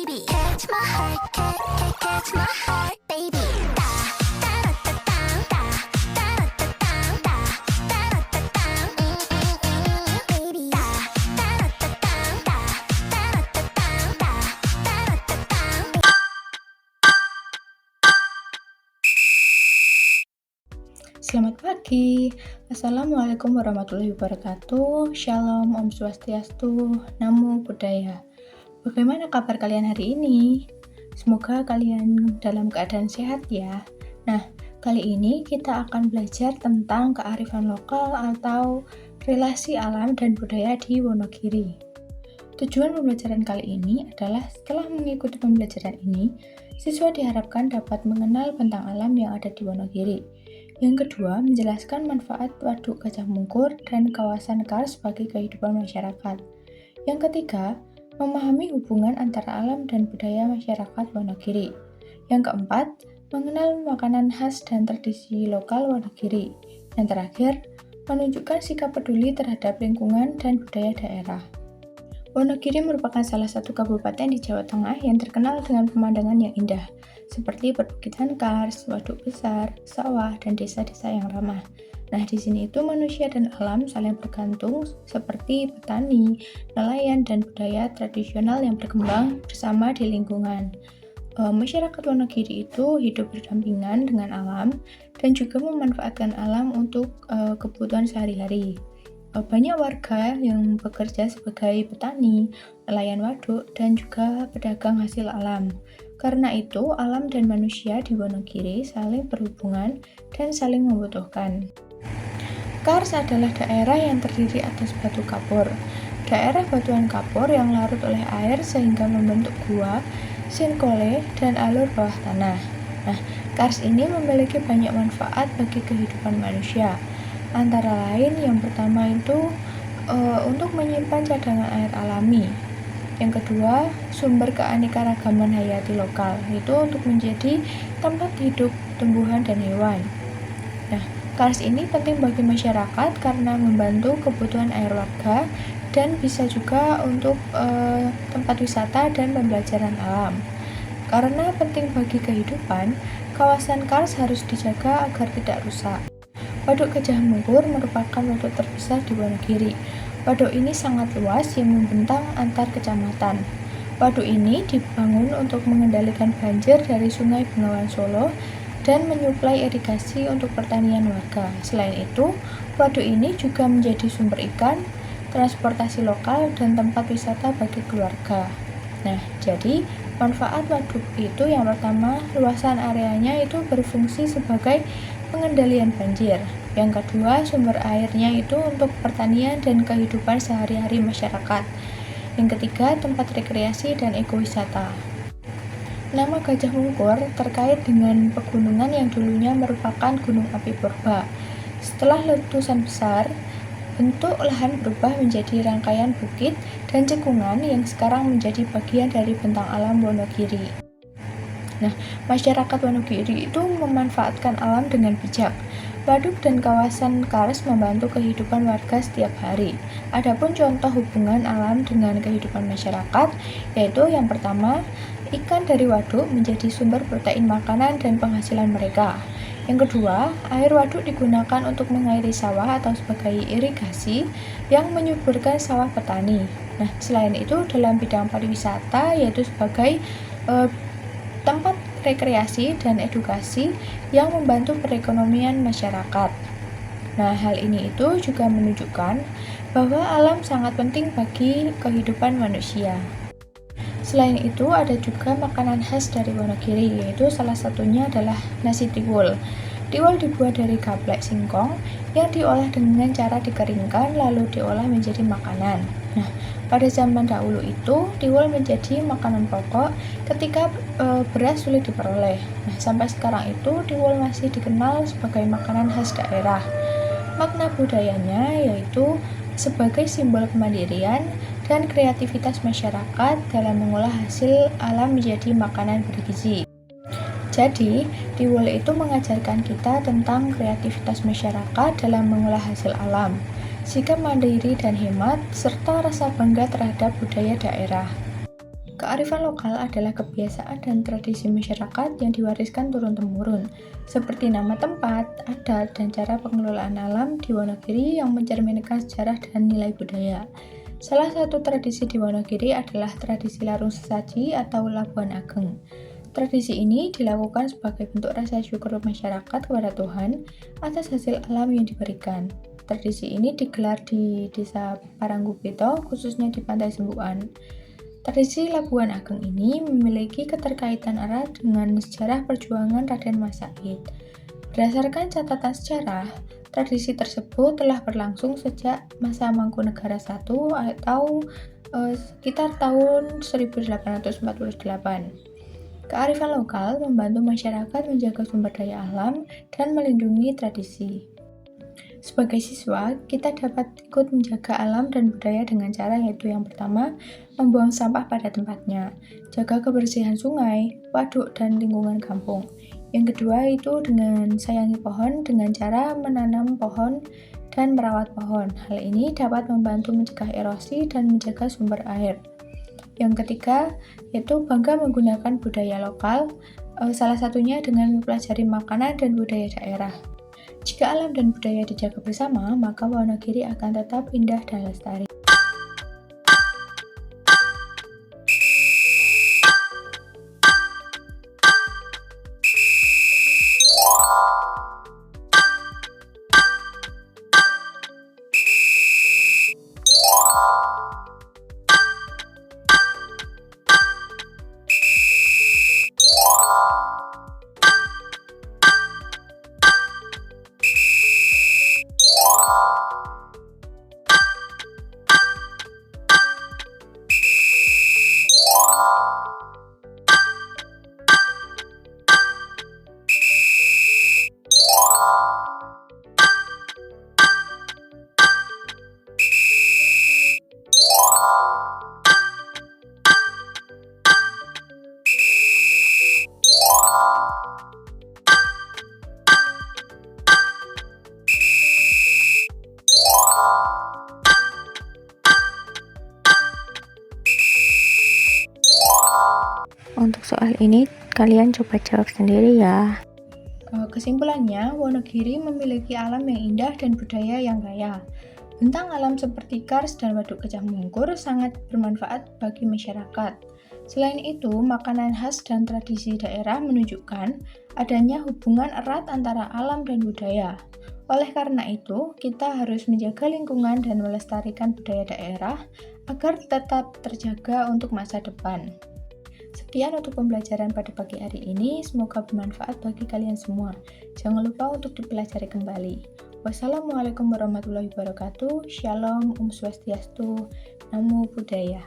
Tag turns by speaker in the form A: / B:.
A: baby. Catch my heart, catch my heart, baby. Da da da da da da da da da da da da da, baby. Da da da da da da da da da da da.
B: Selamat pagi, Assalamualaikum warahmatullahi wabarakatuh. Shalom, Om Swastiastu, Namo Buddhaya. Bagaimana kabar kalian hari ini? Semoga kalian dalam keadaan sehat ya. Nah, kali ini kita akan belajar tentang kearifan lokal atau relasi alam dan budaya di Wonogiri. Tujuan pembelajaran kali ini adalah setelah mengikuti pembelajaran ini, siswa diharapkan dapat mengenal bentang alam yang ada di Wonogiri. Yang kedua, menjelaskan manfaat Waduk Gajah Mungkur dan kawasan Kars bagi kehidupan masyarakat. Yang ketiga, memahami hubungan antara alam dan budaya masyarakat Wonogiri. Yang keempat, mengenal makanan khas dan tradisi lokal Wonogiri. Yang terakhir, menunjukkan sikap peduli terhadap lingkungan dan budaya daerah. Wonogiri merupakan salah satu kabupaten di Jawa Tengah yang terkenal dengan pemandangan yang indah, seperti perbukitan kars, waduk besar, sawah, dan desa-desa yang ramah. Nah, di sini itu manusia dan alam saling bergantung, seperti petani, nelayan, dan budaya tradisional yang berkembang bersama di lingkungan. Masyarakat Wonogiri itu hidup berdampingan dengan alam dan juga memanfaatkan alam untuk kebutuhan sehari-hari. Banyak warga yang bekerja sebagai petani, nelayan waduk, dan juga pedagang hasil alam. Karena itu, alam dan manusia di Wonogiri saling berhubungan dan saling membutuhkan. Kars adalah daerah yang terdiri atas batu kapur. Daerah batuan kapur yang larut oleh air sehingga membentuk gua, sinkole, dan alur bawah tanah. Nah, kars ini memiliki banyak manfaat bagi kehidupan manusia. Antara lain, yang pertama itu untuk menyimpan cadangan air alami. Yang kedua, sumber keanekaragaman hayati lokal, itu untuk menjadi tempat hidup tumbuhan dan hewan. Nah, kars ini penting bagi masyarakat karena membantu kebutuhan air warga dan bisa juga untuk tempat wisata dan pembelajaran alam. Karena penting bagi kehidupan, kawasan kars harus dijaga agar tidak rusak. Waduk Gajah Mungkur merupakan waduk terbesar di Wonogiri. Waduk ini sangat luas yang membentang antar kecamatan. Waduk ini dibangun untuk mengendalikan banjir dari Sungai Bengawan Solo dan menyuplai irigasi untuk pertanian warga. Selain itu, waduk ini juga menjadi sumber ikan, transportasi lokal, dan tempat wisata bagi keluarga. Nah, jadi manfaat waduk itu yang pertama, luasan areanya itu berfungsi sebagai pengendalian banjir. Yang kedua, sumber airnya itu untuk pertanian dan kehidupan sehari-hari masyarakat. Yang ketiga, tempat rekreasi dan ekowisata. Nama Gajah Mungkur terkait dengan pegunungan yang dulunya merupakan gunung api purba. Setelah letusan besar, bentuk lahan berubah menjadi rangkaian bukit dan cekungan yang sekarang menjadi bagian dari bentang alam Wonogiri. Nah, masyarakat Wonogiri itu memanfaatkan alam dengan bijak. Waduk dan kawasan kars membantu kehidupan warga setiap hari. Adapun contoh hubungan alam dengan kehidupan masyarakat, yaitu yang pertama, ikan dari waduk menjadi sumber protein makanan dan penghasilan mereka. Yang kedua, air waduk digunakan untuk mengairi sawah atau sebagai irigasi yang menyuburkan sawah petani. Nah, selain itu dalam bidang pariwisata, yaitu sebagai tempat rekreasi dan edukasi yang membantu perekonomian masyarakat. Nah, hal ini itu juga menunjukkan bahwa alam sangat penting bagi kehidupan manusia. Selain itu, ada juga makanan khas dari Wonogiri, yaitu salah satunya adalah nasi tiwul. Tiwul dibuat dari gaplek singkong yang diolah dengan cara dikeringkan lalu diolah menjadi makanan. Nah, pada zaman dahulu itu, tiwul menjadi makanan pokok ketika beras sulit diperoleh. Nah, sampai sekarang itu, tiwul masih dikenal sebagai makanan khas daerah. Makna budayanya yaitu sebagai simbol kemandirian dan kreativitas masyarakat dalam mengolah hasil alam menjadi makanan bergizi. Jadi, tiwul itu mengajarkan kita tentang kreativitas masyarakat dalam mengolah hasil alam, sikap mandiri dan hemat, serta rasa bangga terhadap budaya daerah. Kearifan lokal adalah kebiasaan dan tradisi masyarakat yang diwariskan turun-temurun, seperti nama tempat, adat, dan cara pengelolaan alam di Wonogiri yang mencerminkan sejarah dan nilai budaya. Salah satu tradisi di Wonogiri adalah tradisi larung sesaji atau Labuhan Ageng. Tradisi ini dilakukan sebagai bentuk rasa syukur masyarakat kepada Tuhan atas hasil alam yang diberikan. Tradisi ini digelar di Desa Paranggupito, khususnya di Pantai Sembuan. Tradisi Labuhan Ageng ini memiliki keterkaitan erat dengan sejarah perjuangan Raden Mas Said. Berdasarkan catatan sejarah, tradisi tersebut telah berlangsung sejak masa Mangkunegara I atau sekitar tahun 1848. Kearifan lokal membantu masyarakat menjaga sumber daya alam dan melindungi tradisi. Sebagai siswa, kita dapat ikut menjaga alam dan budaya dengan cara yaitu yang pertama, membuang sampah pada tempatnya, jaga kebersihan sungai, waduk, dan lingkungan kampung. Yang kedua itu dengan sayangi pohon dengan cara menanam pohon dan merawat pohon. Hal ini dapat membantu mencegah erosi dan menjaga sumber air. Yang ketiga, yaitu bangga menggunakan budaya lokal, salah satunya dengan mempelajari makanan dan budaya daerah. Jika alam dan budaya dijaga bersama, maka Wonogiri akan tetap indah dan lestari.
C: Untuk soal ini, kalian coba jawab sendiri ya.
B: Kesimpulannya, Wonogiri memiliki alam yang indah dan budaya yang kaya. Bentang alam seperti Kars dan Waduk Gajah Mungkur sangat bermanfaat bagi masyarakat. Selain itu, makanan khas dan tradisi daerah menunjukkan adanya hubungan erat antara alam dan budaya. Oleh karena itu, kita harus menjaga lingkungan dan melestarikan budaya daerah agar tetap terjaga untuk masa depan. Sekian untuk pembelajaran pada pagi hari ini, semoga bermanfaat bagi kalian semua. Jangan lupa untuk dipelajari kembali. Wassalamualaikum warahmatullahi wabarakatuh. Shalom, Om Swastiastu, Namo Buddhaya.